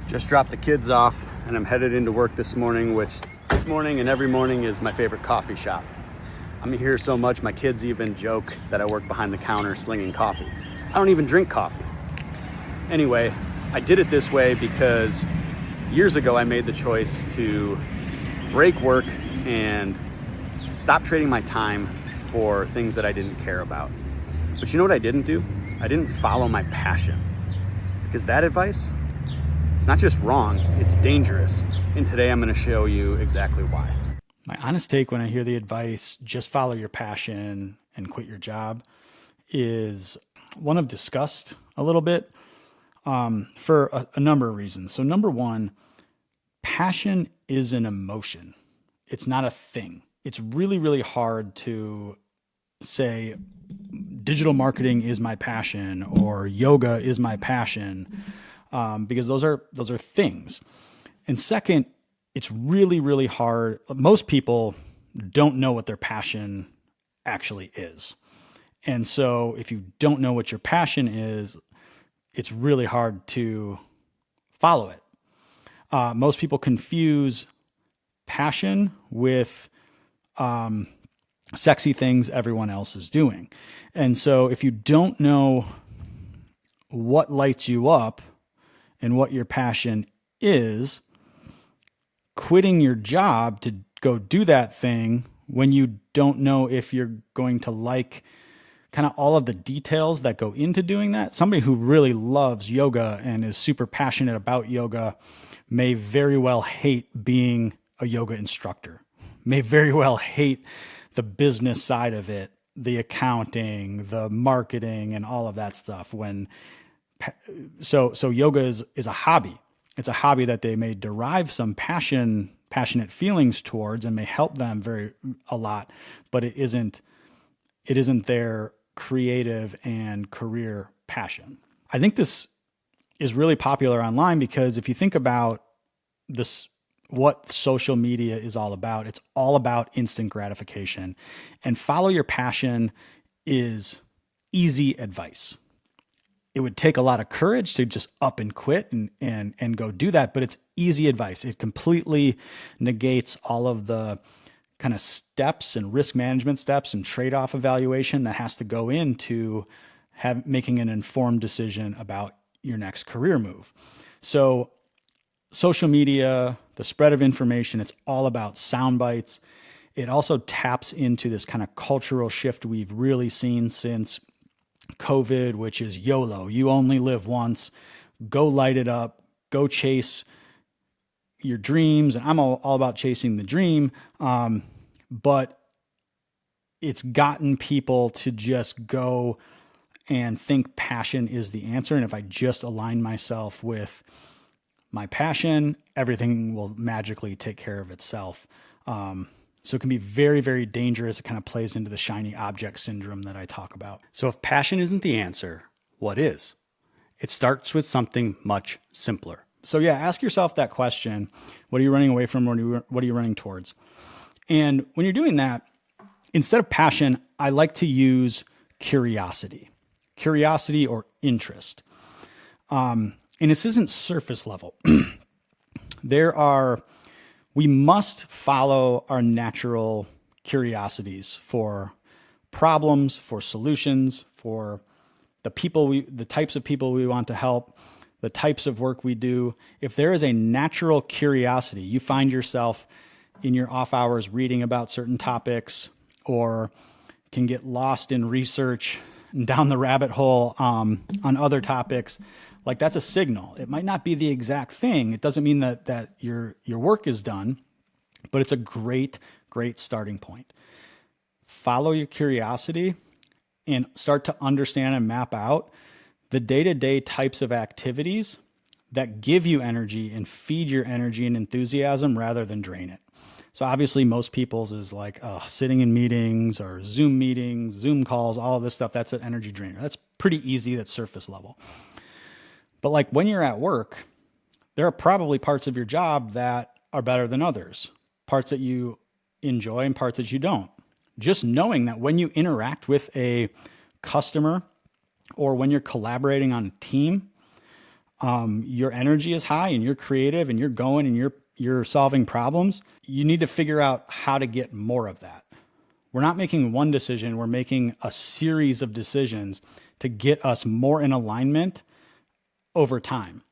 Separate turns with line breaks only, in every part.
Just dropped the kids off and I'm headed into work this morning, which this morning and every morning is my favorite coffee shop. I'm here so much, my kids even joke that I work behind the counter slinging coffee. I don't even drink coffee. Anyway, I did it this way because years ago I made the choice to break work and stop trading my time for things that I didn't care about. But you know what I didn't do? I didn't follow my passion, because that advice, it's not just wrong, it's dangerous. And today I'm going to show you exactly why.
My honest take when I hear the advice, just follow your passion and quit your job, is one of disgust a little bit, for a number of reasons. So number one, passion is an emotion. It's not a thing. It's really, really hard to say digital marketing is my passion or yoga is my passion, because those are things. And second, it's really, really hard. Most people don't know what their passion actually is. And so if you don't know what your passion is, it's really hard to follow it. Most people confuse passion with sexy things everyone else is doing. And so if you don't know what lights you up and what your passion is, quitting your job to go do that thing when you don't know if you're going to like kind of all of the details that go into doing that. Somebody who really loves yoga and is super passionate about yoga may very well hate being a yoga instructor, may very well hate the business side of it, the accounting, the marketing, and all of that stuff. So yoga is a hobby. It's a hobby that they may derive some passionate feelings towards and may help them a lot, but it isn't their creative and career passion. I think this is really popular online because if you think about this, what social media is all about, it's all about instant gratification. And follow your passion is easy advice. It would take a lot of courage to just up and quit and go do that, but it's easy advice. It completely negates all of the kind of steps and risk management steps and trade-off evaluation that has to go into making an informed decision about your next career move. So social media, the spread of information, it's all about sound bites. It also taps into this kind of cultural shift we've really seen since COVID, which is YOLO. You only live once. Go light it up. Go chase your dreams. And I'm all about chasing the dream. But it's gotten people to just go and think passion is the answer. And if I just align myself with my passion, everything will magically take care of itself. So it can be very, very dangerous. It kind of plays into the shiny object syndrome that I talk about. So if passion isn't the answer, what is? It starts with something much simpler. So yeah, ask yourself that question. What are you running away from? What are you running towards? And when you're doing that, instead of passion, I like to use curiosity or interest. And this isn't surface level. We must follow our natural curiosities for problems, for solutions, for the types of people we want to help, the types of work we do. If there is a natural curiosity, you find yourself in your off hours reading about certain topics or can get lost in research and down the rabbit hole on other topics, like that's a signal. It might not be the exact thing. It doesn't mean that your work is done, but it's a great, great starting point. Follow your curiosity and start to understand and map out the day-to-day types of activities that give you energy and feed your energy and enthusiasm rather than drain it. So obviously most people's is like sitting in meetings or Zoom calls, all of this stuff, that's an energy drainer. That's pretty easy, that's surface level. But like when you're at work, there are probably parts of your job that are better than others, parts that you enjoy and parts that you don't. Just knowing that when you interact with a customer or when you're collaborating on a team, your energy is high and you're creative and you're going and you're solving problems, you need to figure out how to get more of that. We're not making one decision, we're making a series of decisions to get us more in alignment over time.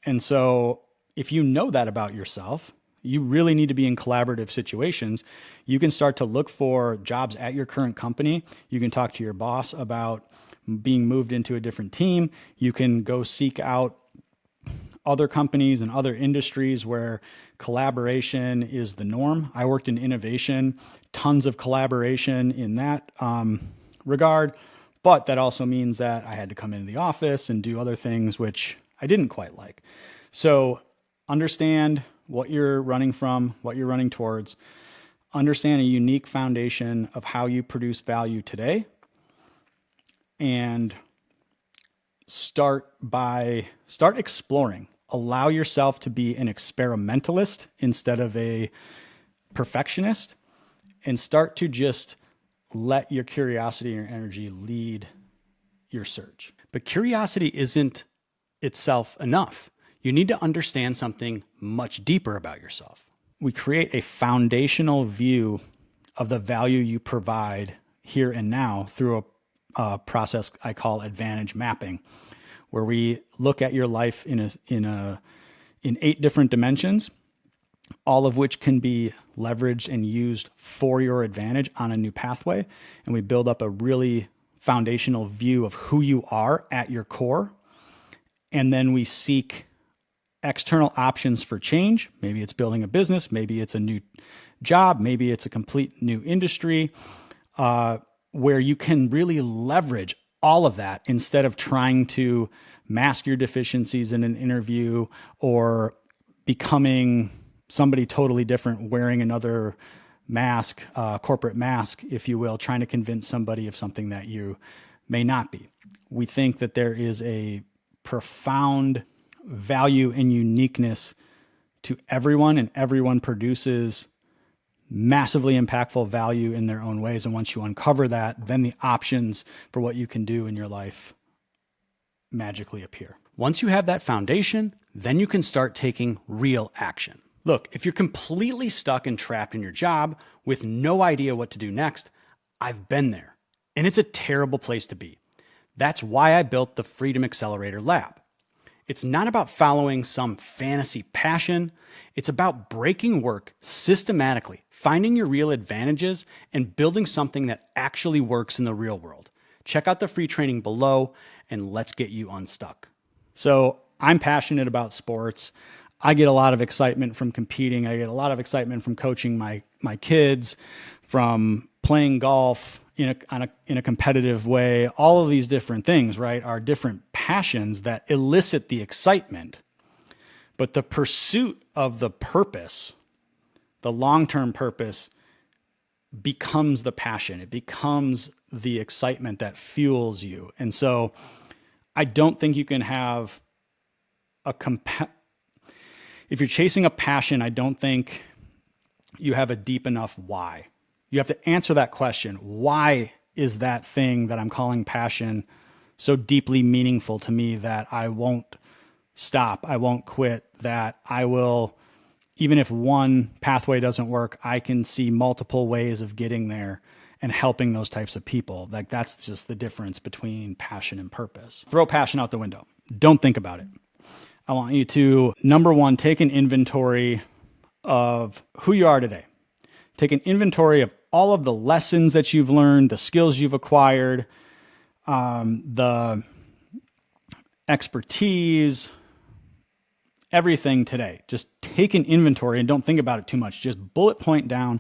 And so if you know that about yourself, you really need to be in collaborative situations. You can start to look for jobs at your current company. You can talk to your boss about being moved into a different team. You can go seek out other companies and other industries where collaboration is the norm. I worked in innovation, tons of collaboration in that regard, but that also means that I had to come into the office and do other things which I didn't quite like. So understand what you're running from, what you're running towards, understand a unique foundation of how you produce value today, and start exploring. Allow yourself to be an experimentalist instead of a perfectionist, and start to just let your curiosity and your energy lead your search. But curiosity isn't itself enough. You need to understand something much deeper about yourself. We create a foundational view of the value you provide here and now through a process I call advantage mapping, where we look at your life in 8 different dimensions, all of which can be leveraged and used for your advantage on a new pathway. And we build up a really foundational view of who you are at your core. And then we seek external options for change. Maybe it's building a business, maybe it's a new job, maybe it's a complete new industry, where you can really leverage all of that instead of trying to mask your deficiencies in an interview or becoming somebody totally different, wearing another mask, corporate mask, if you will, trying to convince somebody of something that you may not be. We think that there is a profound value and uniqueness to everyone, and everyone produces massively impactful value in their own ways. And once you uncover that, then the options for what you can do in your life magically appear. Once you have that foundation, then you can start taking real action. Look, if you're completely stuck and trapped in your job with no idea what to do next, I've been there, and it's a terrible place to be. That's why I built the Freedom Accelerator Lab. It's not about following some fantasy passion. It's about breaking work systematically, finding your real advantages, and building something that actually works in the real world. Check out the free training below, and let's get you unstuck. So I'm passionate about sports. I get a lot of excitement from competing. I get a lot of excitement from coaching my kids, from playing golf in a competitive way. All of these different things, right, are different passions that elicit the excitement. But the pursuit of the purpose, the long-term purpose, becomes the passion. It becomes the excitement that fuels you. And so I don't think you can have if you're chasing a passion, I don't think you have a deep enough why. You have to answer that question. Why is that thing that I'm calling passion so deeply meaningful to me that I won't stop, I won't quit, that I will, even if one pathway doesn't work, I can see multiple ways of getting there and helping those types of people. Like, that's just the difference between passion and purpose. Throw passion out the window. Don't think about it. I want you to, number one, take an inventory of who you are today. Take an inventory of all of the lessons that you've learned, the skills you've acquired, the expertise, everything today. Just take an inventory and don't think about it too much. Just bullet point down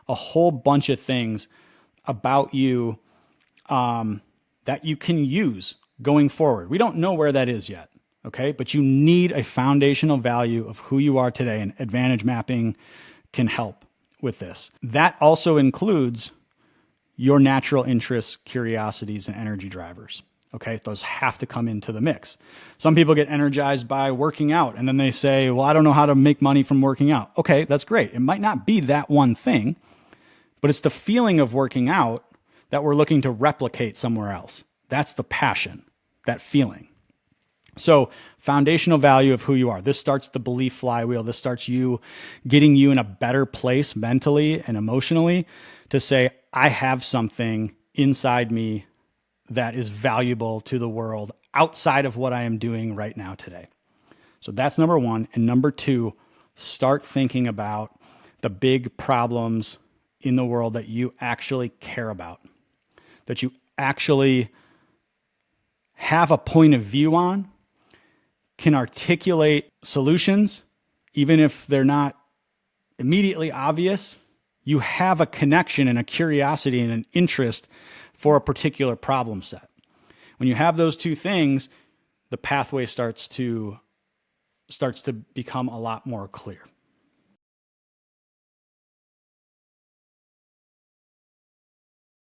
a whole bunch of things about you that you can use going forward. We don't know where that is yet. Okay, but you need a foundational value of who you are today, and advantage mapping can help with this. That also includes your natural interests, curiosities, and energy drivers. Okay, those have to come into the mix. Some people get energized by working out, and then they say, well, I don't know how to make money from working out. Okay, that's great. It might not be that one thing, but it's the feeling of working out that we're looking to replicate somewhere else. That's the passion, that feeling. So foundational value of who you are. This starts the belief flywheel. This starts getting you in a better place mentally and emotionally to say, I have something inside me that is valuable to the world outside of what I am doing right now today. So that's number one. And number two, start thinking about the big problems in the world that you actually care about, that you actually have a point of view on, can articulate solutions, even if they're not immediately obvious. You have a connection and a curiosity and an interest for a particular problem set. When you have those two things, the pathway starts to become a lot more clear.